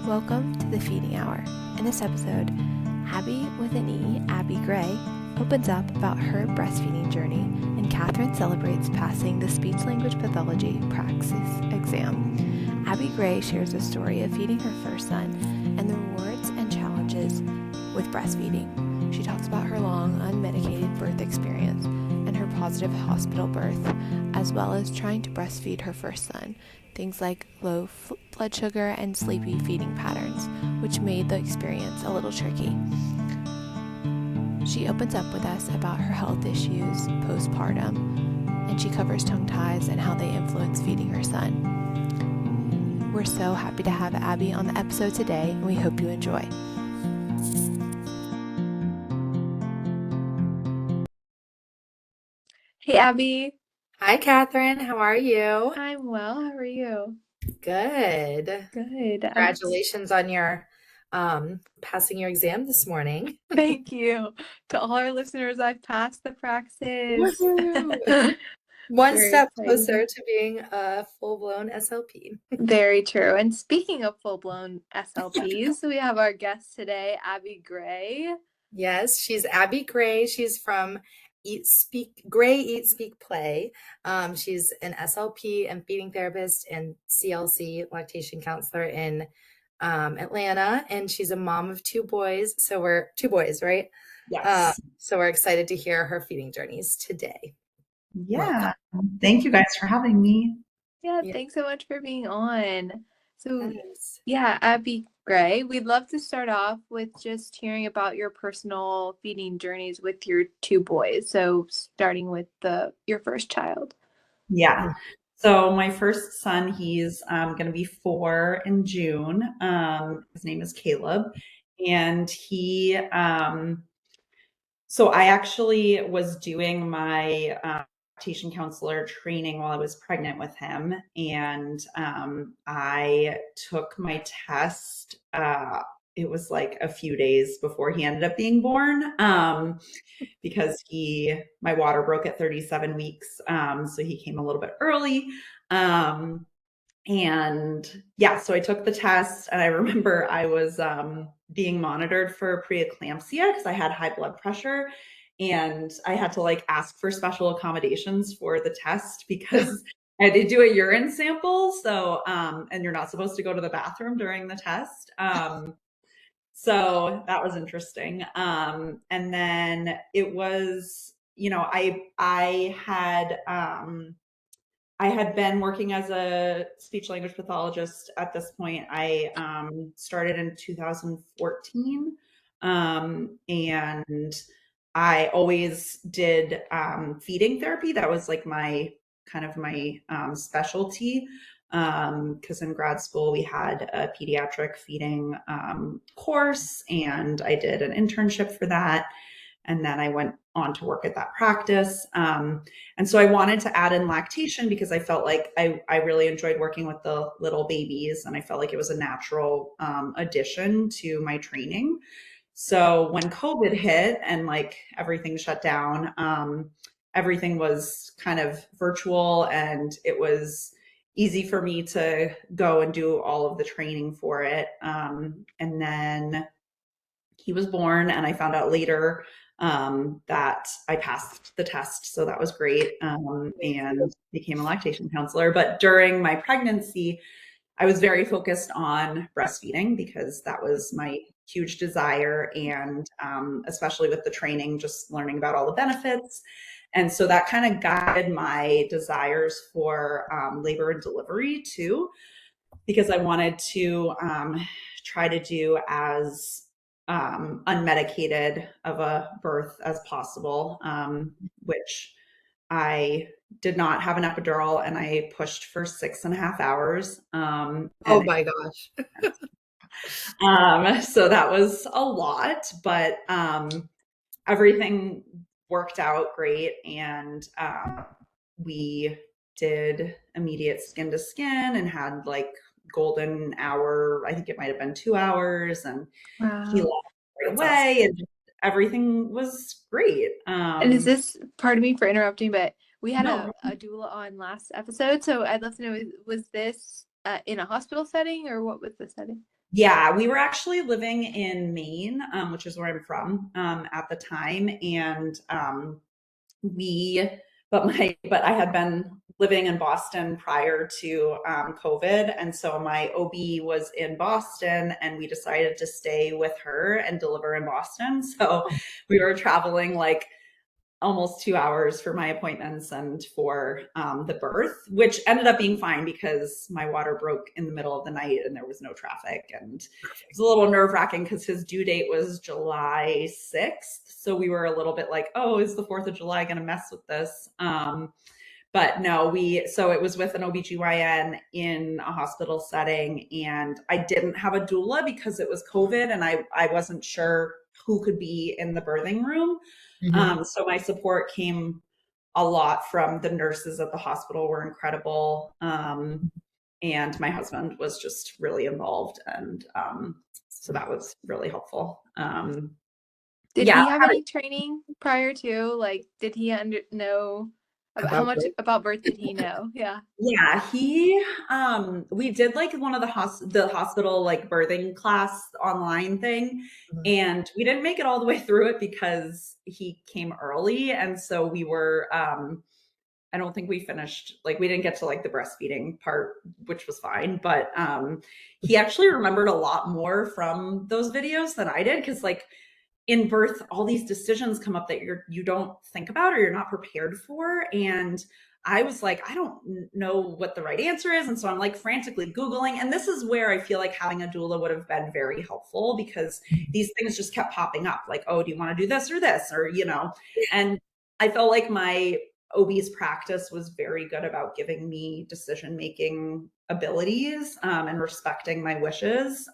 Welcome to the Feeding Hour. In this episode, Abbey with an E, Abbey Gray, opens up about her breastfeeding journey, and Catherine celebrates passing the speech-language pathology PRAXIS exam. Abbey Gray shares a story of feeding her first son and the rewards and challenges with breastfeeding. She talks about her long, unmedicated birth experience and her positive hospital birth, as well as trying to breastfeed her first son, things like low blood sugar and sleepy feeding patterns, which made the experience a little tricky. She opens up with us about her health issues postpartum, and she covers tongue ties and how they influence feeding her son. We're so happy to have Abbey on the episode today, and we hope you enjoy. Hey, Abbey. Hi, Catherine. How are you? I'm well. How are you? Good. Good. Congratulations on your passing your exam this morning. Thank you. To all our listeners, I've passed the PRAXIS. Woohoo! One Very step exciting. closer to being a full-blown SLP. Very true. And speaking of full-blown SLPs, we have our guest today, Abbey Gray. Yes, she's Abbey Gray. She's from Gray, Eat, Speak, Play. She's an SLP and feeding therapist and CLC lactation counselor in Atlanta, and she's a mom of two boys. So we're two boys, right? Yes. So we're excited to hear her feeding journeys today. Yeah. Thank you guys for having me. Yeah, thanks so much for being on. So, Yes. yeah, Abbey Gray, we'd love to start off with just hearing about your personal feeding journeys with your two boys. So, starting with your first child. Yeah. So my first son, he's going to be 4 in June. His name is Caleb, and so I actually was doing my lactation counselor training while I was pregnant with him, and I took my test. It was like a few days before he ended up being born, because my water broke at 37 weeks, so he came a little bit early. And yeah, so I took the test, and I remember I was being monitored for preeclampsia because I had high blood pressure, and I had to ask for special accommodations for the test because I had to do a urine sample. So, and you're not supposed to go to the bathroom during the test. So that was interesting. And then it was, I had been working as a speech language pathologist at this point. I started in 2014, and I always did feeding therapy. That was like my specialty, because in grad school we had a pediatric feeding course, and I did an internship for that. And then I went on to work at that practice. And so I wanted to add in lactation because I felt like I really enjoyed working with the little babies, and I felt like it was a natural addition to my training. So when COVID hit and everything shut down, everything was kind of virtual, and it was easy for me to go and do all of the training for it. And then he was born, and I found out later that I passed the test. So that was great, and became a lactation counselor. But during my pregnancy, I was very focused on breastfeeding because that was my huge desire. And especially with the training, just learning about all the benefits. And so that kind of guided my desires for labor and delivery too, because I wanted to try to do as unmedicated of a birth as possible, which I did not have an epidural, and I pushed for 6.5 hours. Oh my gosh. So that was a lot, but everything worked out great. And we did immediate skin to skin and had golden hour. I think it might have been 2 hours, and he left right away, and everything was great. And is this, pardon me for interrupting, but we had a doula on last episode, so I'd love to know, was this in a hospital setting, or what was the setting? Yeah, we were actually living in Maine, which is where I'm from, at the time, and we, but I had been living in Boston prior to COVID, and so my OB was in Boston, and we decided to stay with her and deliver in Boston. So we were traveling like almost 2 hours for my appointments and for the birth, which ended up being fine because my water broke in the middle of the night and there was no traffic. And it was a little nerve wracking because his due date was July 6th. So we were a little bit like, oh, is the 4th of July going to mess with this? But no, so it was with an OBGYN in a hospital setting, and I didn't have a doula because it was COVID and I wasn't sure who could be in the birthing room. So my support came a lot from the nurses at the hospital were incredible. And my husband was just really involved. And so that was really helpful. Did he have any training prior to? Like, did he know how much about birth did he know? Yeah. Yeah, we did like one of the hospital like birthing class online thing, and we didn't make it all the way through it because he came early, and so we were I don't think we finished, like we didn't get to like the breastfeeding part, which was fine, but he actually remembered a lot more from those videos than I did, because like in birth, all these decisions come up that you don't think about or you're not prepared for. And I was like, I don't know what the right answer is. And so I'm like frantically Googling. And this is where I feel like having a doula would have been very helpful, because these things just kept popping up. Like, oh, do you want to do this or this? Or, and I felt like my OB's practice was very good about giving me decision-making abilities and respecting my wishes.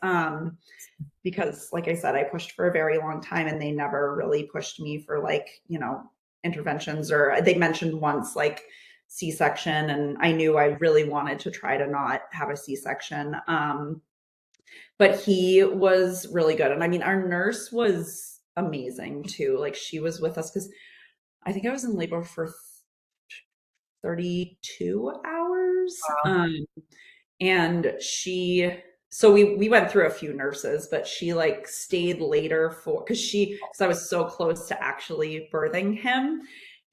Because like I said, I pushed for a very long time and they never really pushed me for like, interventions, or they mentioned once like C-section, and I knew I really wanted to try to not have a C-section. But he was really good. And I mean, our nurse was amazing too. Like she was with us because I think I was in labor for 32 hours. Wow. And so we went through a few nurses, but she like stayed later because I was so close to actually birthing him.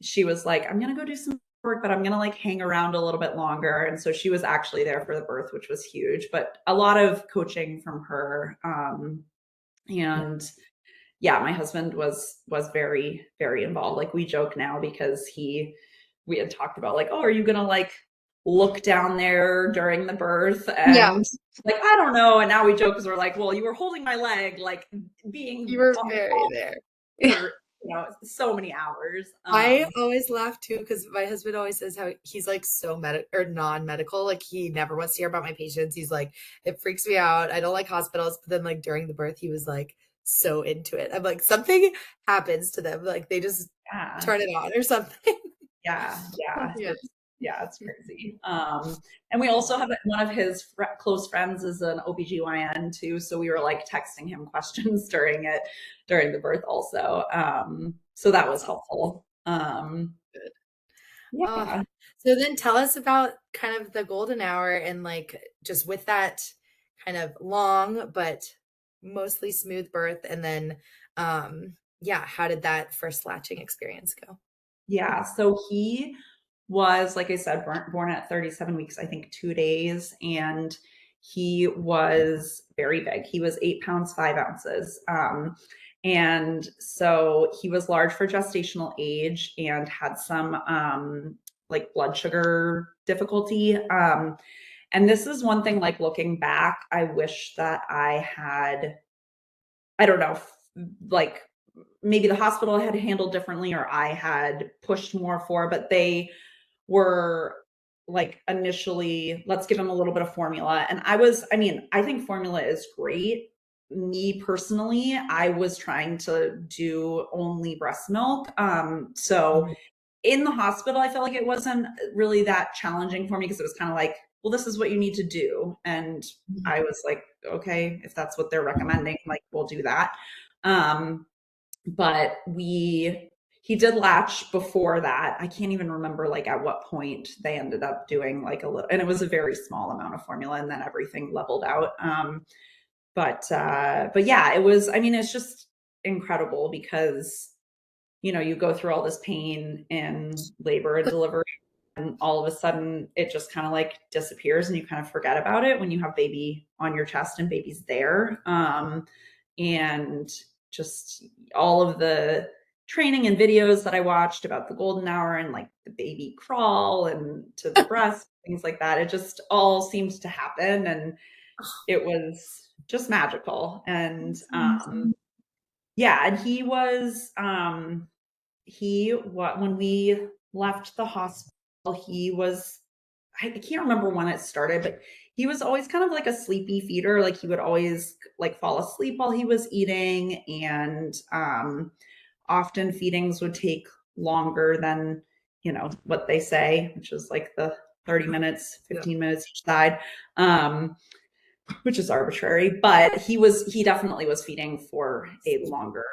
She was like, I'm going to go do some work, but I'm going to like hang around a little bit longer. And so she was actually there for the birth, which was huge, but a lot of coaching from her. And yeah, my husband was very, very involved. Like we joke now because we had talked about like, oh, are you going to like look down there during the birth? And like, I don't know. And now we joke because we're like, well, you were holding my leg, like you were very there for, so many hours. I always laugh too, because my husband always says how he's like so non-medical. Like he never wants to hear about my patients. He's like, it freaks me out. I don't like hospitals. But then like during the birth, he was like so into it. I'm like, something happens to them. Like they just turn it on or something. Yeah. It's crazy. And we also have one of his close friends is an OBGYN too. So we were like texting him questions during the birth also. So that was helpful. Good. Yeah. So then tell us about kind of the golden hour, and like just with that kind of long but mostly smooth birth. And then how did that first latching experience go? Yeah. So he was, like I said, born at 37 weeks, I think 2 days. And he was very big. He was 8 pounds, 5 ounces. And so he was large for gestational age and had some like blood sugar difficulty. And this is one thing, like looking back, I wish that I don't know, like maybe the hospital had handled differently or I had pushed more for, but they were like initially, let's give him a little bit of formula. And I think formula is great. Me personally, I was trying to do only breast milk. So in the hospital, I felt like it wasn't really that challenging for me because it was kind of like, well, this is what you need to do. And I was like, okay, if that's what they're recommending, like we'll do that. But he did latch before that. I can't even remember like at what point they ended up doing like a little, and it was a very small amount of formula, and then everything leveled out. but yeah, it was, I mean, it's just incredible because, you know, you go through all this pain in labor and delivery, and all of a sudden it just kind of like disappears and you kind of forget about it when you have baby on your chest and baby's there. And just all of the training and videos that I watched about the golden hour and like the baby crawl and to the breast, things like that, it just all seemed to happen. And it was just magical. And yeah, and he was when we left the hospital, he was, I can't remember when it started, but he was always kind of like a sleepy feeder. Like he would always like fall asleep while he was eating, and often feedings would take longer than, you know, what they say, which is like the 30 minutes, 15 minutes each side. Which is arbitrary, but he definitely was feeding for a longer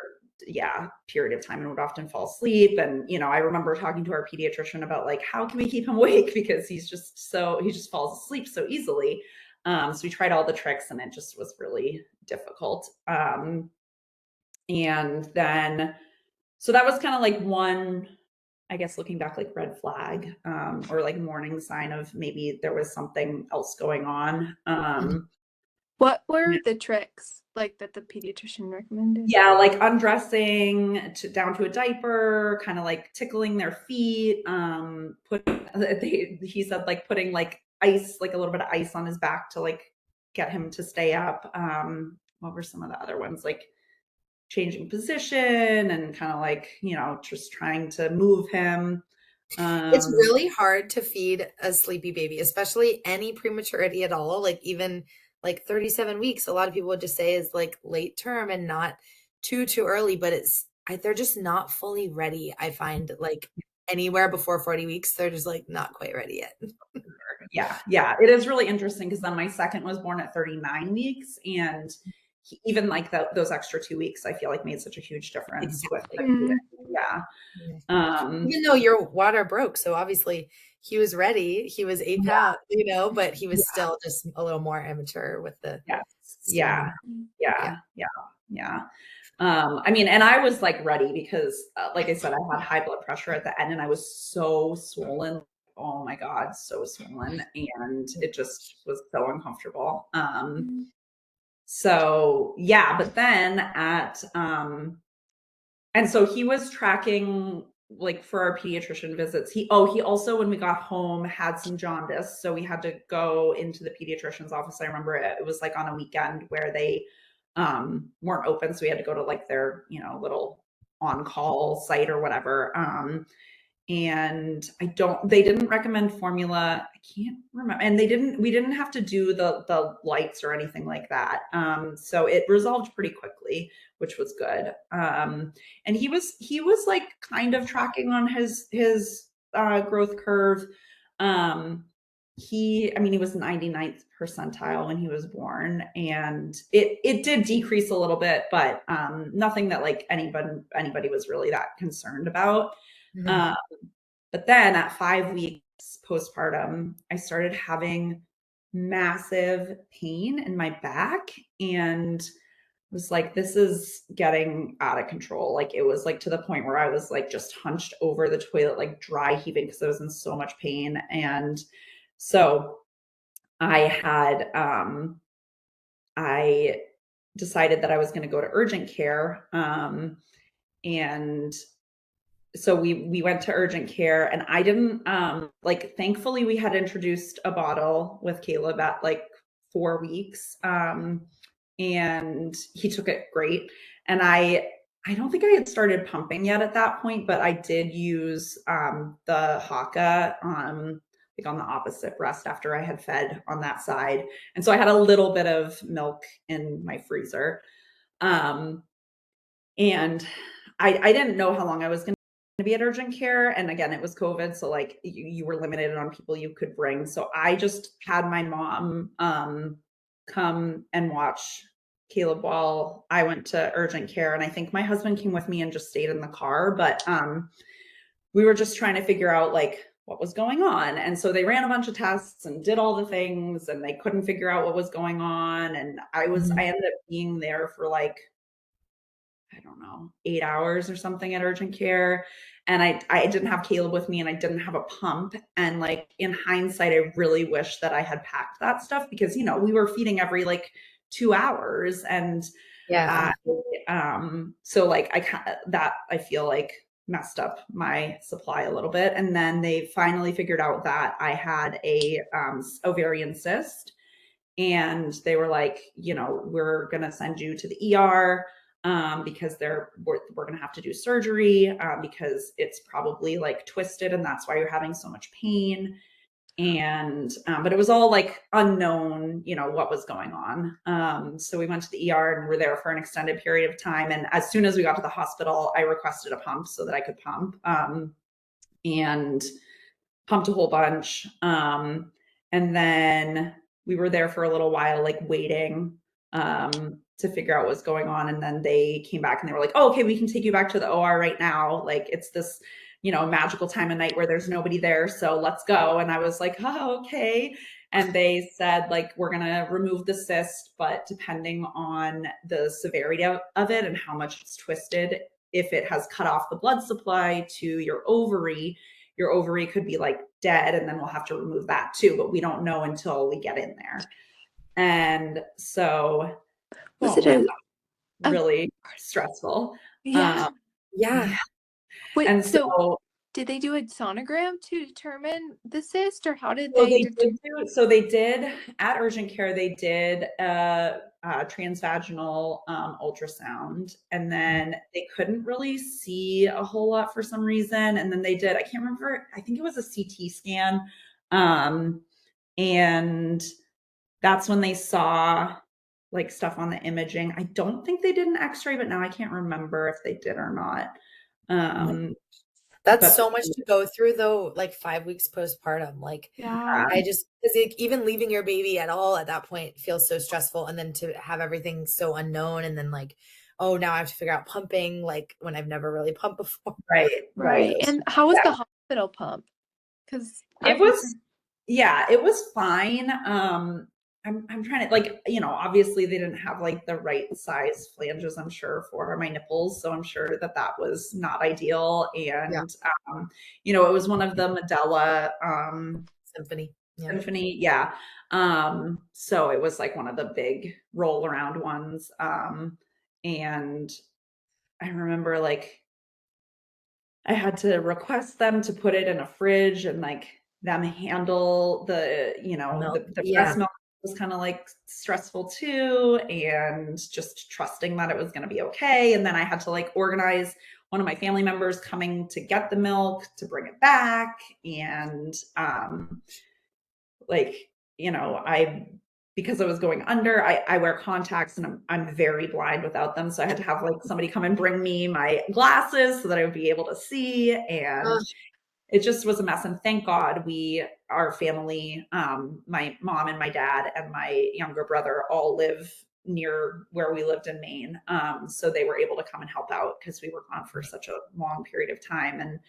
period of time and would often fall asleep. And, you know, I remember talking to our pediatrician about like, how can we keep him awake? Because he just falls asleep so easily. So we tried all the tricks and it just was really difficult. And then, so that was kind of like one, I guess, looking back, like red flag, or like warning sign of maybe there was something else going on. What were the tricks like that the pediatrician recommended? Yeah, like undressing down to a diaper, kind of like tickling their feet. He said like putting like ice, like a little bit of ice on his back to like get him to stay up. What were some of the other ones? Like changing position and kind of like, you know, just trying to move him. It's really hard to feed a sleepy baby, especially any prematurity at all. Like even like 37 weeks, a lot of people would just say is like late term and not too early, but they're just not fully ready. I find like anywhere before 40 weeks, they're just like not quite ready yet. Yeah. It is really interesting because then my second was born at 39 weeks, and even like those extra 2 weeks, I feel like made such a huge difference with even though your water broke, so obviously he was ready, he was 8 pounds, you know, but he was still just a little more immature with the yeah. I mean, and I was like ready because like I said, I had high blood pressure at the end and I was so swollen. Oh my God, so swollen. And it just was so uncomfortable. So yeah, but then and so he was tracking like for our pediatrician visits. He also, when we got home, had some jaundice. So we had to go into the pediatrician's office. I remember it was like on a weekend where they weren't open. So we had to go to like their, you know, little on-call site or whatever. And they didn't recommend formula. I can't remember. And we didn't have to do the lights or anything like that. So it resolved pretty quickly, which was good. And he was like kind of tracking on his growth curve. He was 99th percentile when he was born, and it did decrease a little bit, but nothing that like anybody was really that concerned about. But then at 5 weeks postpartum, I started having massive pain in my back and was like, this is getting out of control. Like it was like to the point where I was like just hunched over the toilet, like dry heaving because I was in so much pain. And so I decided that I was going to go to urgent care. And so we went to urgent care, and I didn't like, thankfully we had introduced a bottle with Caleb at like 4 weeks. And he took it great. And I don't think I had started pumping yet at that point, but I did use the Haka like on the opposite breast after I had fed on that side. And so I had a little bit of milk in my freezer. And I didn't know how long I was going to be at urgent care. And again, it was COVID. So like you were limited on people you could bring. So I just had my mom come and watch Caleb while I went to urgent care. And I think my husband came with me and just stayed in the car. But we were just trying to figure out like what was going on. And so they ran a bunch of tests and did all the things, and they couldn't figure out what was going on. And I ended up being there for like, I don't know, 8 hours or something at urgent care. And I didn't have Caleb with me, and I didn't have a pump. And like in hindsight, I really wish that I had packed that stuff, because, you know, we were feeding every like 2 hours. And Yeah. so like I feel like messed up my supply a little bit. And then they finally figured out that I had a ovarian cyst, and they were like, you know, we're going to send you to the ER because we're going to have to do surgery because it's probably like twisted, and that's why you're having so much pain. And but it was all like unknown, you know, what was going on. So we went to the ER and were there for an extended period of time. And as soon as we got to the hospital, I requested a pump so that I could pump, and pumped a whole bunch. And then we were there for a little while, like waiting to figure out what's going on. And then they came back and they were like, oh, okay, we can take you back to the OR right now. Like it's this, you know, magical time of night where there's nobody there. So let's go. And I was like, oh, okay. And they said, like, we're going to remove the cyst, but depending on the severity of it and how much it's twisted, if it has cut off the blood supply to your ovary could be like dead, and then we'll have to remove that too. But we don't know until we get in there. And so Was it really stressful. Yeah. Yeah. Wait, And so did they do a sonogram to determine the cyst, or how did so they they did at urgent care, they did a transvaginal ultrasound, and then they couldn't really see a whole lot for some reason. And then they did, I can't remember, I think it was a CT scan. And that's when they saw like stuff on the imaging. I don't think they did an x-ray, but now I can't remember if they did or not. That's so much to go through though, like 5 weeks postpartum. Like, I just, because even leaving your baby at all at that point feels so stressful. And then to have everything so unknown, and then like, oh, now I have to figure out pumping, like when I've never really pumped before. Right. And how was the hospital pump? Because it was fine. I'm trying to, like, you know, obviously they didn't have like the right size flanges, I'm sure, for my nipples. So I'm sure that was not ideal. And, you know, it was one of the Medela Symphony. Yeah. So it was like one of the big roll around ones. And I remember like I had to request them to put it in a fridge and like them handle the, you know, the breast milk was kind of like stressful too, and just trusting that it was going to be okay. And then I had to like organize one of my family members coming to get the milk to bring it back. And like, you know, because I was going under, I wear contacts, and I'm very blind without them. So I had to have like somebody come and bring me my glasses so that I would be able to see. And it just was a mess. And thank God our family, my mom and my dad and my younger brother all live near where we lived in Maine. So they were able to come and help out because we were gone for such a long period of time.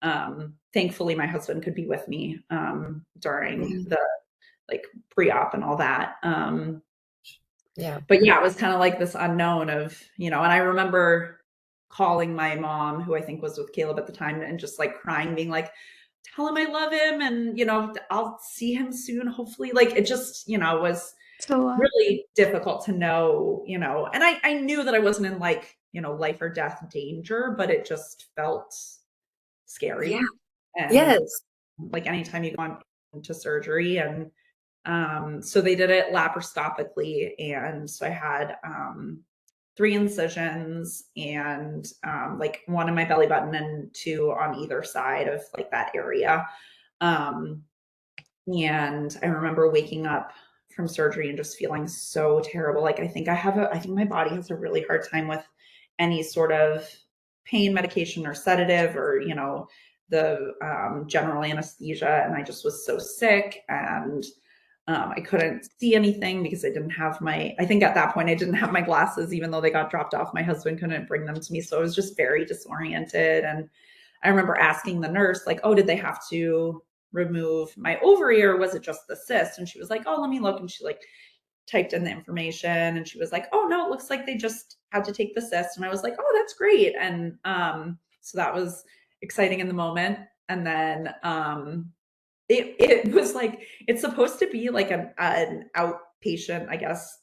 And thankfully my husband could be with me during the like pre-op and all that. But yeah, it was kind of like this unknown of, you know, and I remember calling my mom, who I think was with Caleb at the time, and just like crying, being like, tell him I love him, and, you know, I'll see him soon, hopefully. Like it just, you know, was really difficult to know, you know, and I knew that I wasn't in like, you know, life or death danger, but it just felt scary. And like anytime you go into surgery. And so they did it laparoscopically. And so I had 3 incisions, and like 1 in my belly button and 2 on either side of like that area. And I remember waking up from surgery and just feeling so terrible. Like I think my body has a really hard time with any sort of pain medication or sedative, or, you know, the general anesthesia. And I just was so sick, and I couldn't see anything because I think at that point I didn't have my glasses, even though they got dropped off. My husband couldn't bring them to me. So I was just very disoriented. And I remember asking the nurse, like, oh, did they have to remove my ovary, or was it just the cyst? And she was like, oh, let me look. And she like typed in the information, and she was like, oh no, it looks like they just had to take the cyst. And I was like, oh, that's great. And so that was exciting in the moment. And then it was like, it's supposed to be like an outpatient, I guess,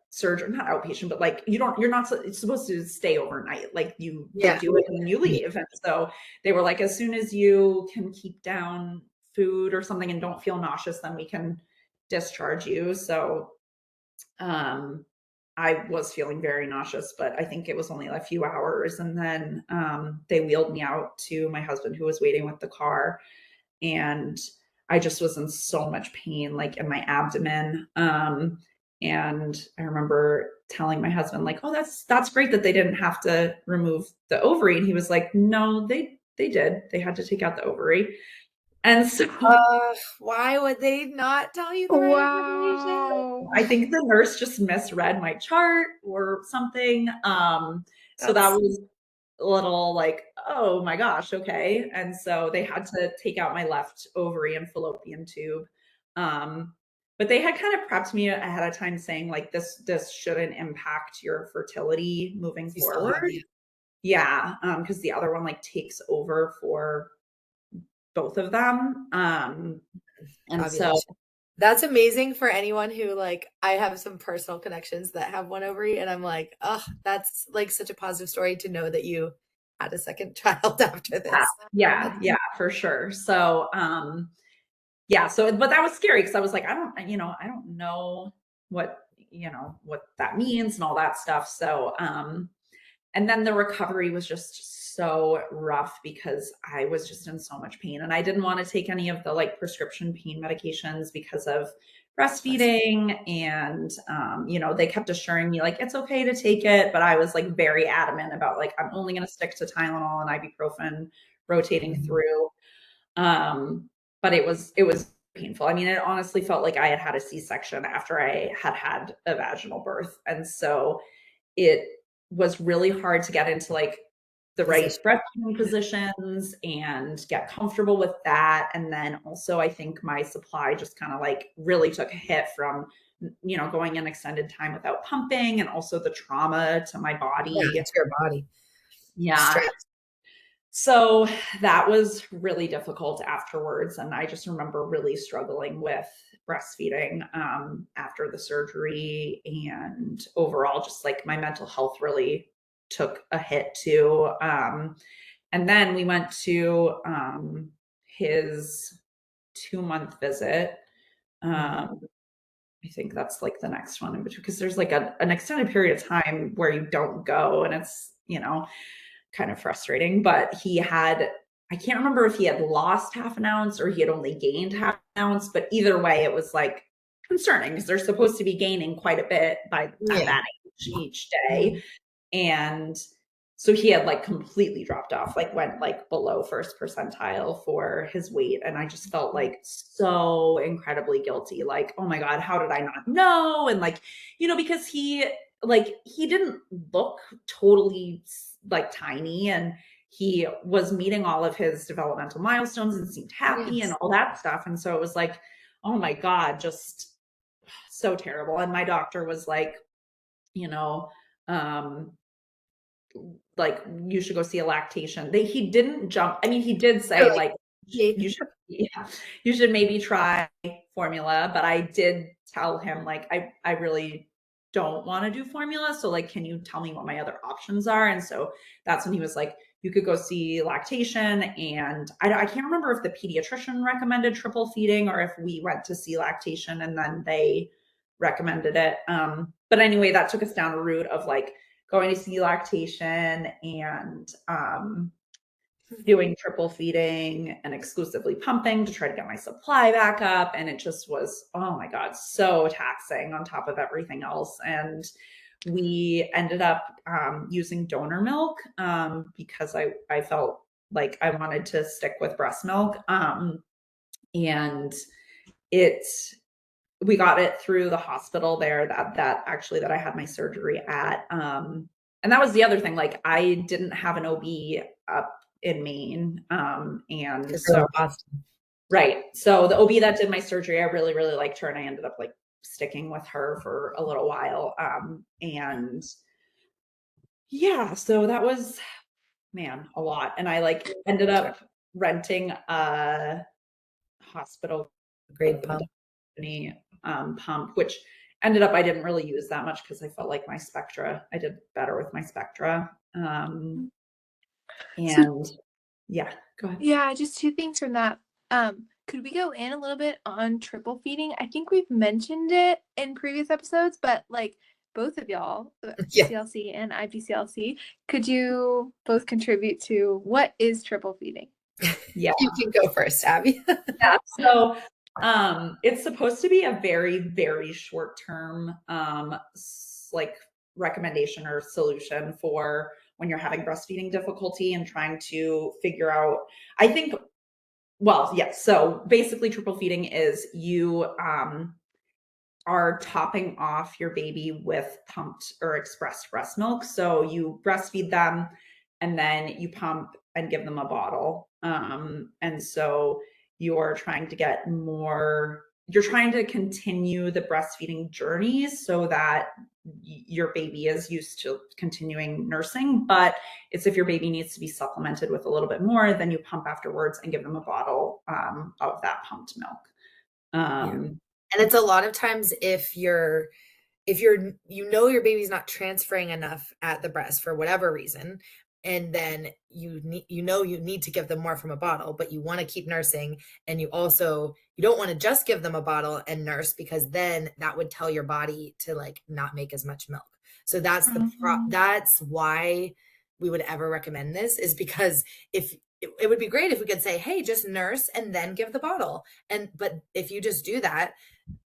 surgery, not outpatient, but like it's supposed to stay overnight. Like they do it and then you leave. And so they were like, as soon as you can keep down food or something and don't feel nauseous, then we can discharge you. So I was feeling very nauseous, but I think it was only a few hours. And then they wheeled me out to my husband, who was waiting with the car. And I just was in so much pain, like in my abdomen. And I remember telling my husband, like, oh, that's great that they didn't have to remove the ovary. And he was like, no, they did. They had to take out the ovary. And so why would they not tell you the right information? I think the nurse just misread my chart or something. So that was a little like, oh my gosh, okay. And so they had to take out my left ovary and fallopian tube. But they had kind of prepped me ahead of time saying like, this shouldn't impact your fertility moving forward. Yeah. Because the other one like takes over for both of them. And so that's amazing for anyone who, like, I have some personal connections that have one ovary, and I'm like, oh, that's like such a positive story to know that you had a second child after this. Yeah, for sure. So, but that was scary because I was like, I don't know what that means and all that stuff. So, and then the recovery was just so rough because I was just in so much pain, and I didn't want to take any of the like prescription pain medications because of breastfeeding. And, they kept assuring me like, it's okay to take it. But I was like very adamant about like, I'm only going to stick to Tylenol and ibuprofen rotating through. But it was painful. I mean, it honestly felt like I had a C-section after I had a vaginal birth. And so it was really hard to get into like the right breastfeeding positions and get comfortable with that. And then also I think my supply just kind of like really took a hit from, going an extended time without pumping, and also the trauma to my body. Yeah, to your body. Yeah. Stress. So that was really difficult afterwards. And I just remember really struggling with breastfeeding after the surgery, and overall just like my mental health really took a hit too. And then we went to his 2-month visit. I think that's like the next one in between, because there's like an extended period of time where you don't go, and it's, kind of frustrating. But I can't remember if he had lost half an ounce or he had only gained half an ounce, but either way, it was like concerning because they're supposed to be gaining quite a bit by that age each day. And so he had like completely dropped off, like went like below first percentile for his weight. And I just felt like so incredibly guilty. Like, oh my God, how did I not know? And like, because he didn't look totally like tiny, and he was meeting all of his developmental milestones and seemed happy and all that stuff. And so it was like, oh my God, just so terrible. And my doctor was like, like you should go see a lactation. He didn't jump. I mean, he did say like, you should maybe try formula, but I did tell him like, I really don't want to do formula. So like, can you tell me what my other options are? And so that's when he was like, you could go see lactation. And I can't remember if the pediatrician recommended triple feeding or if we went to see lactation and then they recommended it. But anyway, that took us down a route of like going to see lactation and doing triple feeding and exclusively pumping to try to get my supply back up. And it just was, oh my God, so taxing on top of everything else. And we ended up using donor milk because I felt like I wanted to stick with breast milk. And we got it through the hospital there that I had my surgery at. And that was the other thing. Like I didn't have an OB up in Maine. And so Right. So the OB that did my surgery, I really, really liked her, and I ended up like sticking with her for a little while. And yeah, so that was, man, a lot. And I like ended up renting a hospital Grade pump. company pump, which ended up I didn't really use that much because I felt like my Spectra, I did better with my Spectra. And yeah, go ahead. Yeah, just two things from that. Could we go in a little bit on triple feeding? I think we've mentioned it in previous episodes, but like both of y'all, Yeah. CLC and IPCLC, could you both contribute to what is triple feeding? Yeah. You can go first, Abby. Yeah. So it's supposed to be a very, very short term like recommendation or solution for when you're having breastfeeding difficulty and trying to figure out, I think, well, yes. So basically triple feeding is you are topping off your baby with pumped or expressed breast milk. So you breastfeed them and then you pump and give them a bottle. And so you're trying to get more, you're trying to continue the breastfeeding journey so that your baby is used to continuing nursing. But it's if your baby needs to be supplemented with a little bit more, then you pump afterwards and give them a bottle of that pumped milk. And it's a lot of times if you're your baby's not transferring enough at the breast for whatever reason, and then you need to give them more from a bottle, but you want to keep nursing, and you don't want to just give them a bottle and nurse, because then that would tell your body to like not make as much milk. So that's that's why we would ever recommend this, is because if it would be great if we could say, hey, just nurse and then give the bottle. But if you just do that,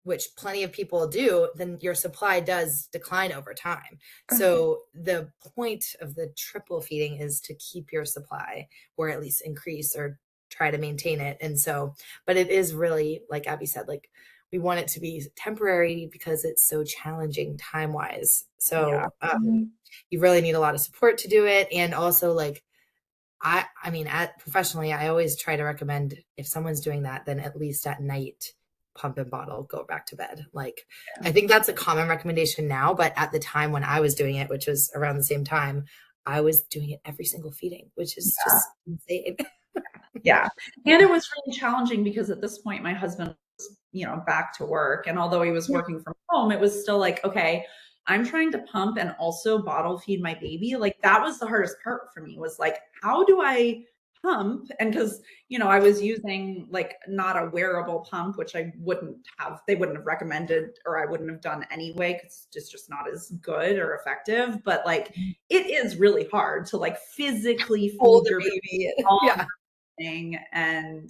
which plenty of people do, then your supply does decline over time. So the point of the triple feeding is to keep your supply, or at least increase or try to maintain it. And so, but it is really, like Abby said, like we want it to be temporary because it's so challenging time-wise. So you really need a lot of support to do it. And also like, I mean, professionally, I always try to recommend, if someone's doing that, then at least at night, pump and bottle, go back to bed. Like, I think that's a common recommendation now, but at the time when I was doing it, which was around the same time, I was doing it every single feeding, which is just insane. Yeah. And it was really challenging because at this point, my husband was, back to work. And although he was working from home, it was still like, okay, I'm trying to pump and also bottle feed my baby. Like that was the hardest part for me, was like, how do I pump? And because, I was using like not a wearable pump, which they wouldn't have recommended, or I wouldn't have done anyway, because it's just not as good or effective. But like, it is really hard to like physically feed your baby. And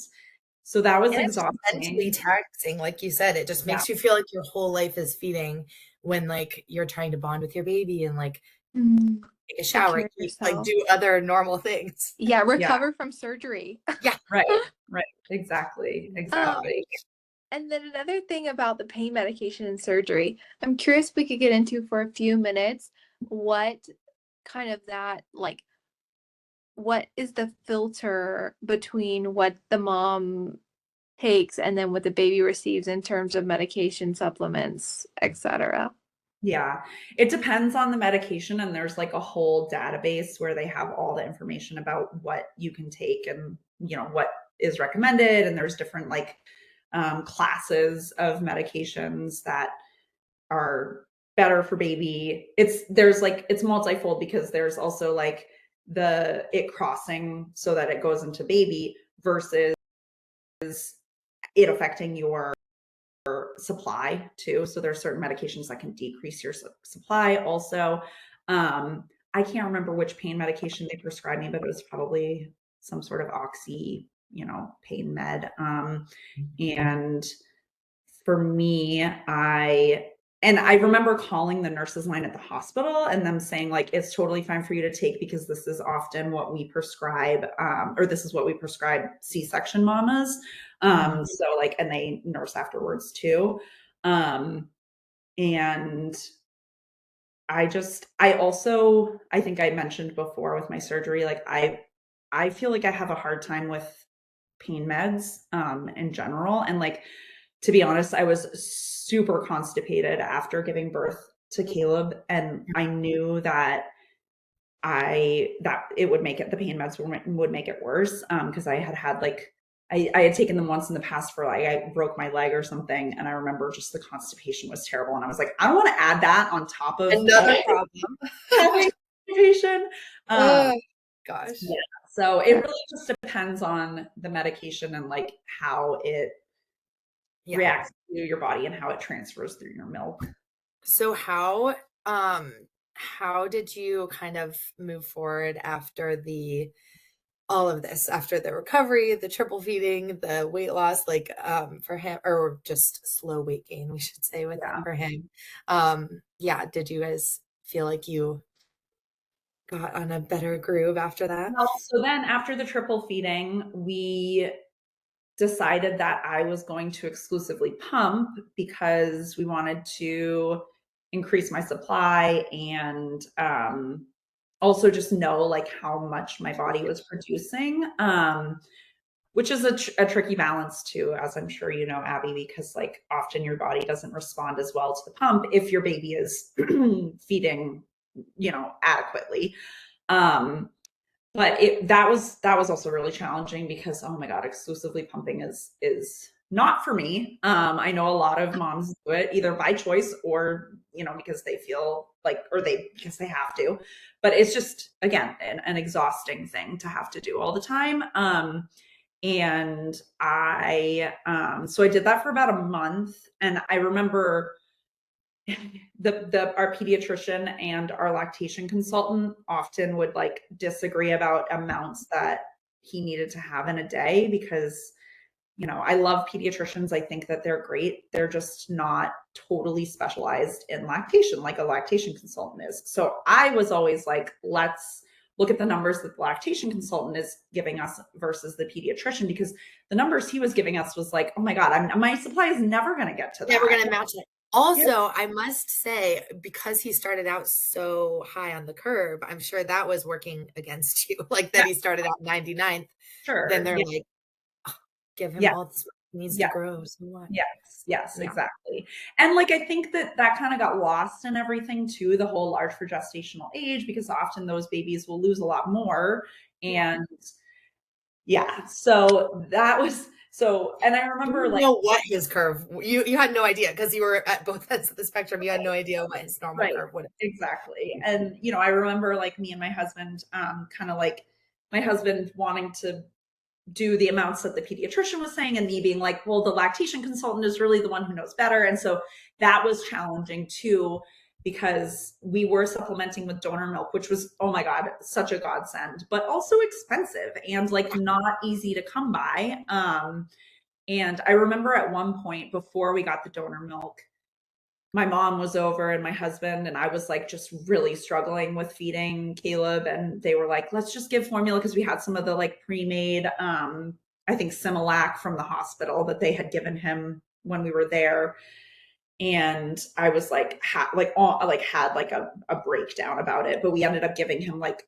so that was exhausting. Mentally taxing, like you said. It just makes you feel like your whole life is feeding, when like you're trying to bond with your baby and like take a shower, like do other normal things. Yeah, recover from surgery. Yeah, right, exactly. And then another thing about the pain medication and surgery, I'm curious if we could get into for a few minutes what kind of that, like, what is the filter between what the mom takes and then what the baby receives in terms of medication, supplements, etc.? Yeah, it depends on the medication, and there's like a whole database where they have all the information about what you can take and what is recommended, and there's different like classes of medications that are better for baby. It's multifold, because there's also like it crossing so that it goes into baby versus it affecting your supply too. So there's certain medications that can decrease your supply also. I can't remember which pain medication they prescribed me, but it was probably some sort of oxy, pain med. And for me, I remember calling the nurses line at the hospital and them saying like, it's totally fine for you to take, because this is often what we prescribe, or this is what we prescribe C-section mamas. So like, and they nurse afterwards too. And I think I mentioned before with my surgery, like I feel like I have a hard time with pain meds in general. And like, to be honest, I was super constipated after giving birth to Caleb. And I knew that it would make it, the pain meds would make it worse. Cause I had like, I had taken them once in the past for like, I broke my leg or something. And I remember just the constipation was terrible. And I was like, I don't want to add that on top of another problem. having constipation. Oh, gosh. Yeah. So it really just depends on the medication and like how it reacts to your body and how it transfers through your milk. So how did you kind of move forward after all of this, after the recovery, the triple feeding, the weight loss, like for him, or just slow weight gain, we should say for him. Did you guys feel like you got on a better groove after that? Well, so then after the triple feeding, we decided that I was going to exclusively pump because we wanted to increase my supply and also just know like how much my body was producing, which is a tricky balance too, as I'm sure you know, Abby, because like often your body doesn't respond as well to the pump if your baby is feeding, adequately. But that was also really challenging because, oh my God, exclusively pumping is not for me. I know a lot of moms do it either by choice or, because they feel like, because they have to, but it's just, again, an exhausting thing to have to do all the time. And so I did that for about a month, and I remember our pediatrician and our lactation consultant often would like disagree about amounts that he needed to have in a day because, I love pediatricians. I think that they're great. They're just not totally specialized in lactation like a lactation consultant is. So I was always like, let's look at the numbers that the lactation consultant is giving us versus the pediatrician, because the numbers he was giving us was like, oh my God, my supply is never going to get to that. Never going to match it. Also, I must say, because he started out so high on the curve, I'm sure that was working against you. Like that he started out 99th. Sure. Then they're like, give him all this he needs to grow. So what? Yes, exactly. And like, I think that kind of got lost in everything too, the whole large for gestational age, because often those babies will lose a lot more. And so that was, and I remember you know what his curve, you had no idea because you were at both ends of the spectrum. You had no idea what his normal curve would have been. Exactly. And, I remember like me and my husband, kind of like my husband wanting to do the amounts that the pediatrician was saying and me being like, well, the lactation consultant is really the one who knows better. And so that was challenging too, because we were supplementing with donor milk, which was, oh my God, such a godsend, but also expensive and like not easy to come by. And I remember at one point before we got the donor milk, my mom was over and my husband and I was like just really struggling with feeding Caleb, and they were like, let's just give formula, because we had some of the like pre-made I think Similac from the hospital that they had given him when we were there. And I was like had a breakdown about it, but we ended up giving him like,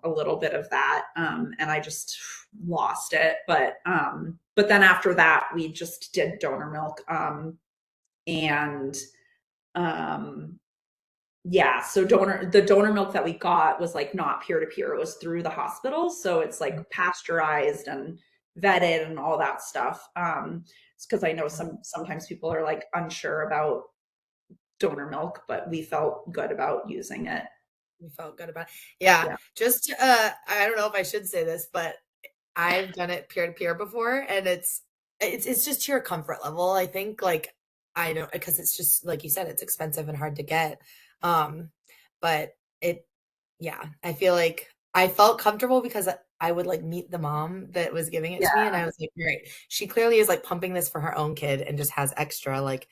a little bit of that, and I just lost it. But then after that we just did donor milk, so the donor milk that we got was like not peer-to-peer, it was through the hospital, so it's like pasteurized and vetted and all that stuff. It's because I know sometimes people are like unsure about donor milk, but we felt good about using it. We felt good about it. Yeah. Just I don't know if I should say this, but I've done it peer-to-peer before, and it's just to your comfort level. I think like, I know, because it's just like you said, it's expensive and hard to get. But I feel like I felt comfortable because I would like meet the mom that was giving it to me, and I was like, right, she clearly is like pumping this for her own kid and just has extra. Like,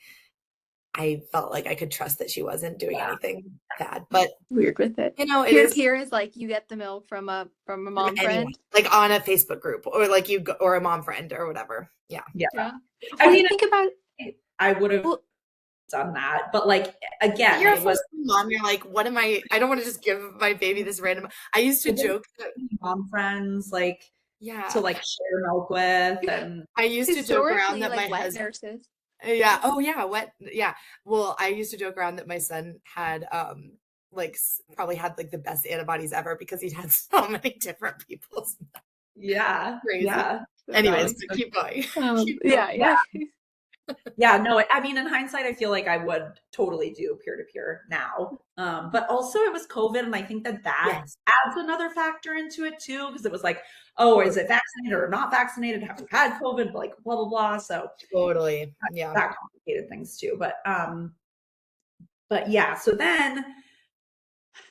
I felt like I could trust that she wasn't doing anything bad. But weird with it. Peer is like you get the milk from a mom friend, like on a Facebook group, or like or a mom friend or whatever. Yeah. I mean, think about it. I would have done that, but like, again, you're a first mom, you're like, what am I don't want to just give my baby this random. I used to joke that mom friends, like, Yeah. to like share milk with. And I used to joke around Historically, that my like wet husband, nurses. yeah. Oh yeah. What? Yeah. Well, I used to joke around that my son had, like probably had like the best antibodies ever because he'd had so many different people's. yeah, Crazy. yeah. Anyways, Dogs. but keep going. Keep Yeah, going. yeah. Yeah, no, I mean, in hindsight, I feel like I would totally do peer to peer now. But also it was COVID, and I think that Yes. adds another factor into it too, because it was like, oh, is it vaccinated or not vaccinated? Have you had COVID? Like blah blah blah. So Totally. Yeah. that complicated things too. But yeah, so then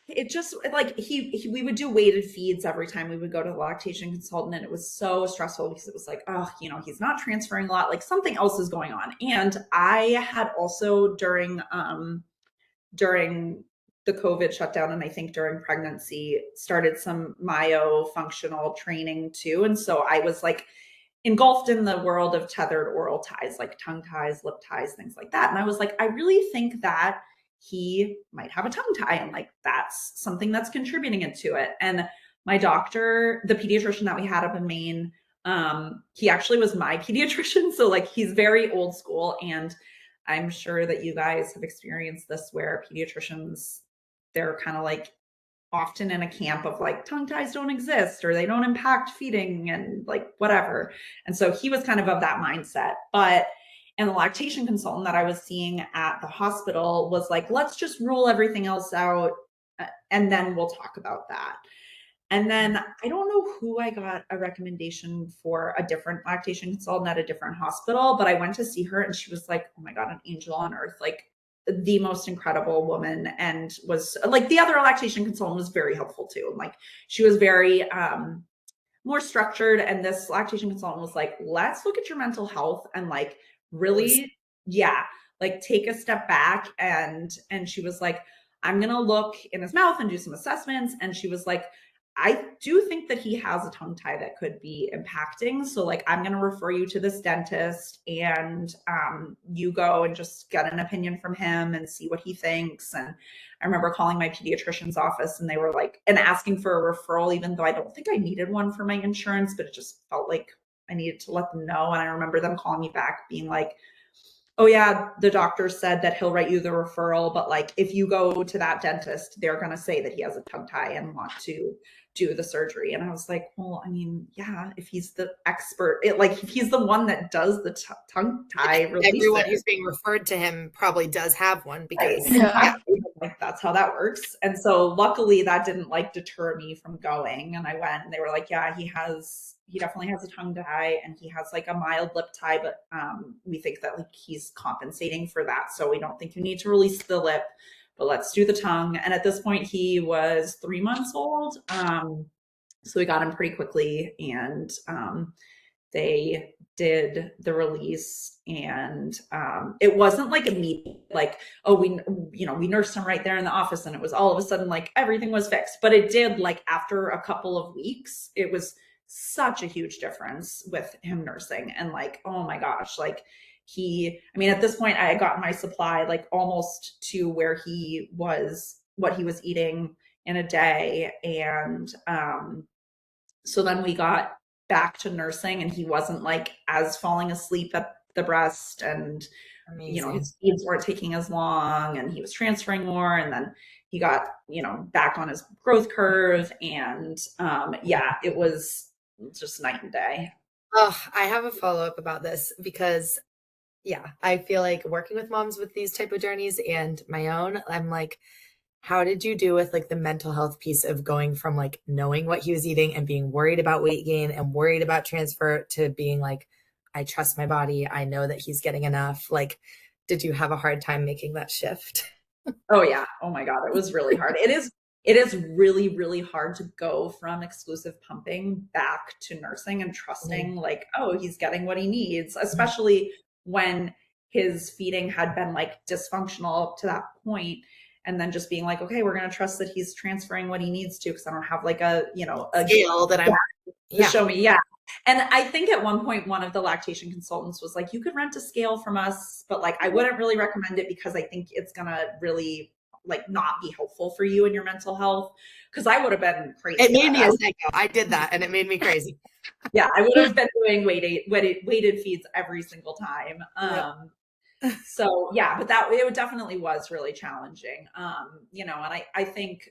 it just like we would do weighted feeds every time we would go to the lactation consultant, and it was so stressful because it was like, oh, he's not transferring a lot, like something else is going on. And I had also during the COVID shutdown, and I think during pregnancy, started some myofunctional training too. And so I was like engulfed in the world of tethered oral ties, like tongue ties, lip ties, things like that. And I was like, I really think that he might have a tongue tie, and like that's something that's contributing into it. And my doctor, the pediatrician that we had up in Maine, he actually was my pediatrician. So like he's very old school. And I'm sure that you guys have experienced this where pediatricians, they're kind of like often in a camp of like tongue ties don't exist or they don't impact feeding and like whatever. And so he was kind of that mindset. But and the lactation consultant that I was seeing at the hospital was like, let's just rule everything else out and then we'll talk about that. And then I don't know who I got a recommendation for a different lactation consultant at a different hospital, but I went to see her and she was like, oh my God, an angel on earth, like the most incredible woman. And was like, the other lactation consultant was very helpful too. And like, she was very more structured. And this lactation consultant was like, let's look at your mental health and like really, yeah, like take a step back. And she was like, I'm going to look in his mouth and do some assessments. And she was like, I do think that he has a tongue tie that could be impacting. So like, I'm going to refer you to this dentist and you go and just get an opinion from him and see what he thinks. And I remember calling my pediatrician's office and they were like, and asking for a referral, even though I don't think I needed one for my insurance, but it just felt like I needed to let them know. And I remember them calling me back being like, oh yeah, the doctor said that he'll write you the referral, but like if you go to that dentist, they're going to say that he has a tongue tie and want to do the surgery. And I was like, well, I mean, yeah, if he's the expert, if he's the one that does the tongue tie release, everyone who's being referred to him probably does have one because like that's how that works. And so luckily that didn't like deter me from going. And I went and they were like, yeah, he definitely has a tongue tie and he has like a mild lip tie, but we think that like he's compensating for that. So we don't think you need to release the lip, but let's do the tongue. And at this point he was 3 months old. So we got him pretty quickly and they did the release and it wasn't like immediate, like, oh, we nursed him right there in the office and it was all of a sudden like everything was fixed. But it did, like after a couple of weeks, it was such a huge difference with him nursing. And like, oh my gosh, like at this point I had gotten my supply like almost to where he was, what he was eating in a day. And so then we got back to nursing and he wasn't like as falling asleep at the breast and amazing. His feeds weren't taking as long and he was transferring more. And then he got back on his growth curve and it was just night and day. Oh, I have a follow-up about this because I feel like working with moms with these type of journeys and my own, I'm like, how did you do with like the mental health piece of going from like knowing what he was eating and being worried about weight gain and worried about transfer to being like, I trust my body. I know that he's getting enough. Like, did you have a hard time making that shift? Oh yeah. Oh my God. It was really hard. It is really, really hard to go from exclusive pumping back to nursing and trusting like, oh, he's getting what he needs, especially when his feeding had been like dysfunctional up to that point. And then just being like, okay, we're going to trust that he's transferring what he needs to. Cause I don't have like a scale that I'm show me. Yeah. And I think at one point, one of the lactation consultants was like, you could rent a scale from us, but like, I wouldn't really recommend it because I think it's going to really like not be helpful for you and your mental health. Cause I would have been crazy. It made me a psycho. I did that and it made me crazy. Yeah, I would have been doing weighted feeds every single time. Yep. So yeah, but it definitely was really challenging. And I think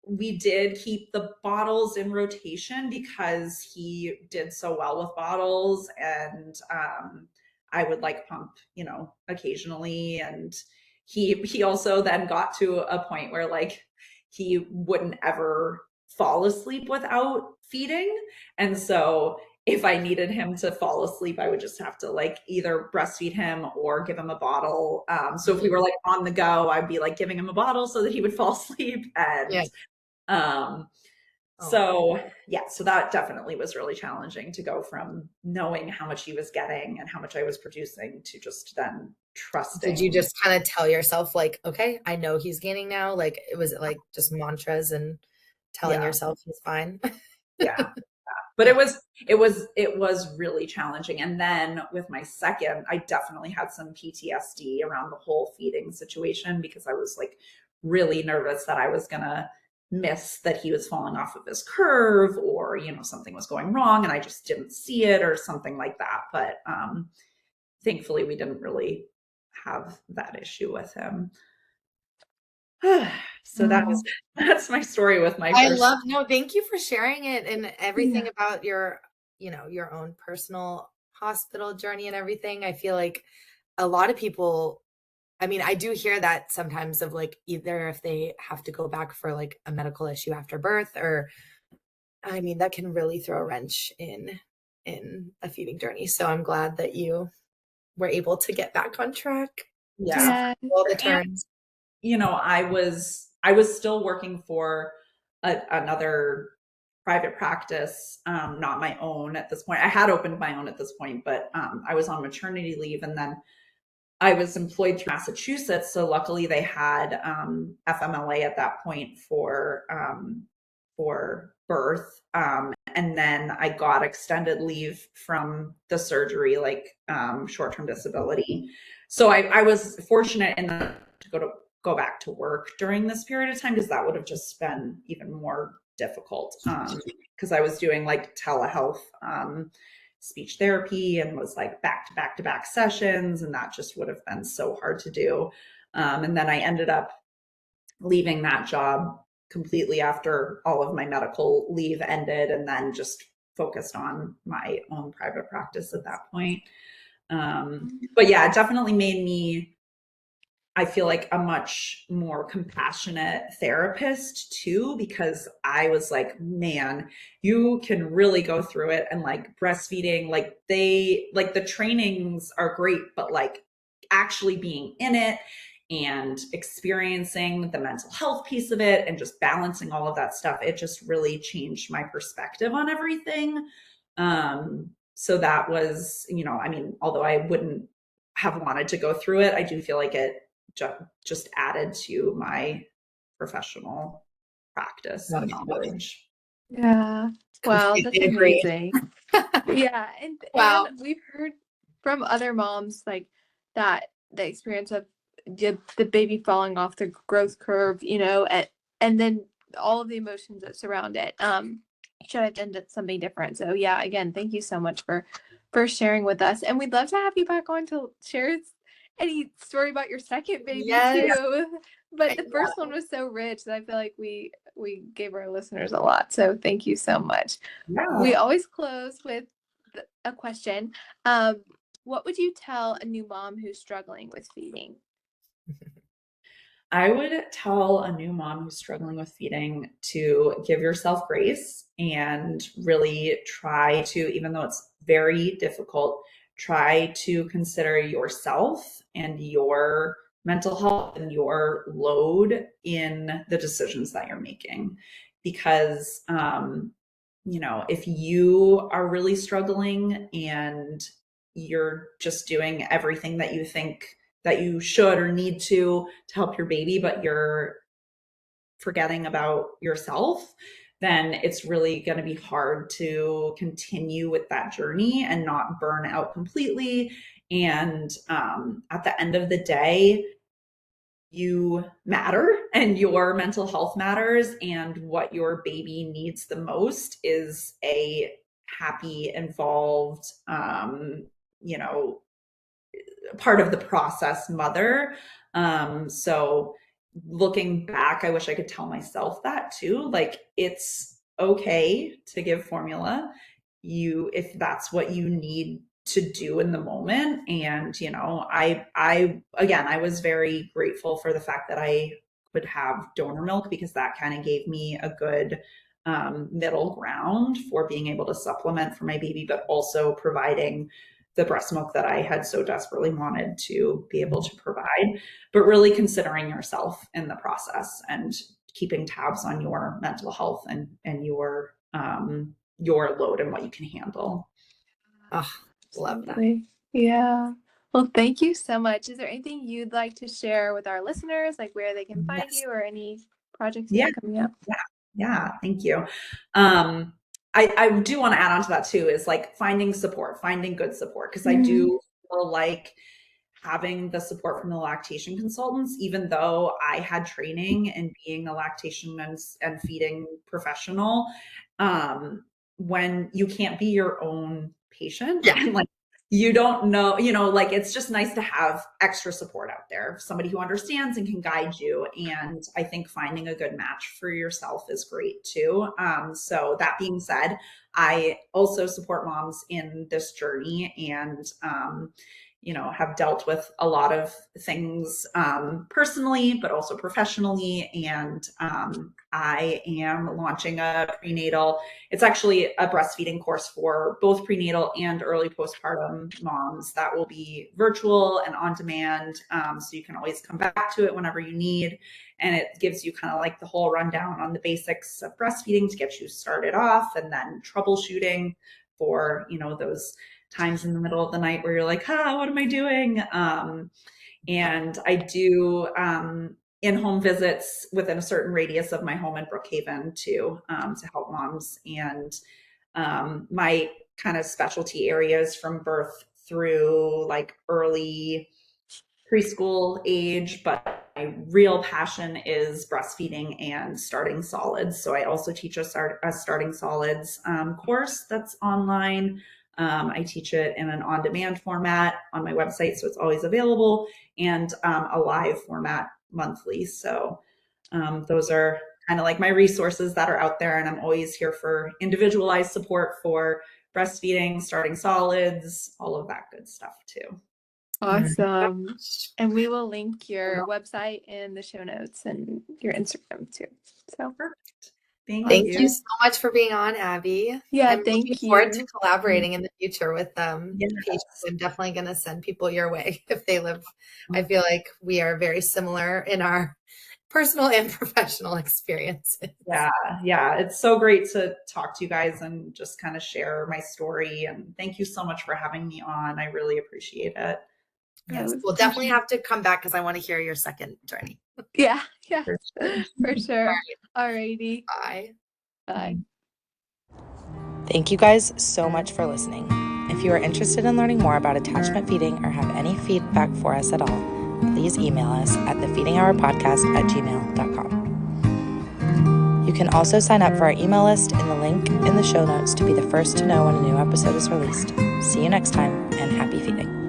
we did keep the bottles in rotation because he did so well with bottles, and I would like pump, occasionally. And he also then got to a point where like he wouldn't ever fall asleep without feeding. And so if I needed him to fall asleep, I would just have to like either breastfeed him or give him a bottle. So if we were like on the go, I'd be like giving him a bottle so that he would fall asleep. And Yeah. so that definitely was really challenging to go from knowing how much he was getting and how much I was producing to just then trusting. Did you just kind of tell yourself like, okay, I know he's gaining now? Like, was it like just mantras and telling yourself he's fine? Yeah. But it was really challenging. And then with my second, I definitely had some PTSD around the whole feeding situation because I was like really nervous that I was gonna miss that he was falling off of his curve, or something was going wrong and I just didn't see it or something like that. But thankfully we didn't really have that issue with him. So that's my story with my first. Thank you for sharing it and everything about your own personal hospital journey and everything. I feel like a lot of people, I mean, I do hear that sometimes of like either if they have to go back for like a medical issue after birth, or I mean, that can really throw a wrench in a feeding journey. So I'm glad that you were able to get back on track. Yeah. All the turns. I was still working for another private practice, not my own at this point. I had opened my own at this point, but I was on maternity leave, and then I was employed through Massachusetts. So luckily they had FMLA at that point for birth. And then I got extended leave from the surgery, like short-term disability. So I was fortunate enough to go back to work during this period of time, because that would have just been even more difficult, because I was doing like telehealth speech therapy and was like back to back sessions, and that just would have been so hard to do. And then I ended up leaving that job completely after all of my medical leave ended, and then just focused on my own private practice at that point. But yeah, it definitely made me, I feel like, a much more compassionate therapist too, because I was like, man, you can really go through it. And like breastfeeding, like the trainings are great, but like actually being in it and experiencing the mental health piece of it and just balancing all of that stuff, it just really changed my perspective on everything. So that was, I mean, although I wouldn't have wanted to go through it, I do feel like it just added to my professional practice and knowledge. Yeah. Wow, that's amazing. Yeah. And we've heard from other moms like that the experience of the baby falling off the growth curve, and then all of the emotions that surround it. Should have done something different. So yeah, again, thank you so much for sharing with us. And we'd love to have you back on to share any story about your second baby too. But the first one was so rich that I feel like we gave our listeners a lot. So thank you so much. Yeah. We always close with a question. What would you tell a new mom who's struggling with feeding? I would tell a new mom who's struggling with feeding to give yourself grace and really try to, even though it's very difficult, try to consider yourself and your mental health and your load in the decisions that you're making. Because, if you are really struggling and you're just doing everything that you think that you should or need to help your baby, but you're forgetting about yourself, then it's really going to be hard to continue with that journey and not burn out completely. And at the end of the day, you matter and your mental health matters. And what your baby needs the most is a happy, involved, part of the process mother. So looking back, I wish I could tell myself that too. Like, it's okay to give formula, if that's what you need to do in the moment. And, I was very grateful for the fact that I would have donor milk, because that kind of gave me a good middle ground for being able to supplement for my baby, but also providing the breast milk that I had so desperately wanted to be able to provide. But really considering yourself in the process and keeping tabs on your mental health and your load and what you can handle. Oh, love that. Yeah. Well, thank you so much. Is there anything you'd like to share with our listeners, like where they can find you, or any projects you have coming up? Yeah, thank you. I do want to add on to that too, is like finding support, finding good support, because I do feel like having the support from the lactation consultants, even though I had training in being a lactation and feeding professional, when you can't be your own patient, like, you don't know, like, it's just nice to have extra support out there, somebody who understands and can guide you. And I think finding a good match for yourself is great too. So that being said, I also support moms in this journey, and, have dealt with a lot of things personally, but also professionally. And I am launching a prenatal, it's actually a breastfeeding course for both prenatal and early postpartum moms that will be virtual and on demand. So you can always come back to it whenever you need. And it gives you kind of like the whole rundown on the basics of breastfeeding to get you started off, and then troubleshooting for, those times in the middle of the night where you're like, what am I doing? And I do in-home visits within a certain radius of my home in Brookhaven to help moms. And my kind of specialty areas from birth through like early preschool age, but my real passion is breastfeeding and starting solids. So I also teach a starting solids course that's online. I teach it in an on-demand format on my website, so it's always available, and a live format monthly. So those are kind of like my resources that are out there, and I'm always here for individualized support for breastfeeding, starting solids, all of that good stuff too. Awesome. And we will link your website in the show notes and your Instagram too. So perfect. Thank you so much for being on, Abby. Yeah, I'm looking forward to collaborating in the future with patients. I'm definitely going to send people your way if they live. I feel like we are very similar in our personal and professional experiences. Yeah. It's so great to talk to you guys and just kind of share my story. And thank you so much for having me on. I really appreciate it. Yes, we'll definitely have to come back because I want to hear your second journey. Yeah, for sure. Alrighty. Bye. Thank you guys so much for listening. If you are interested in learning more about attachment feeding or have any feedback for us at all, please email us at thefeedinghourpodcast@gmail.com. You can also sign up for our email list in the link in the show notes to be the first to know when a new episode is released. See you next time, and happy feeding.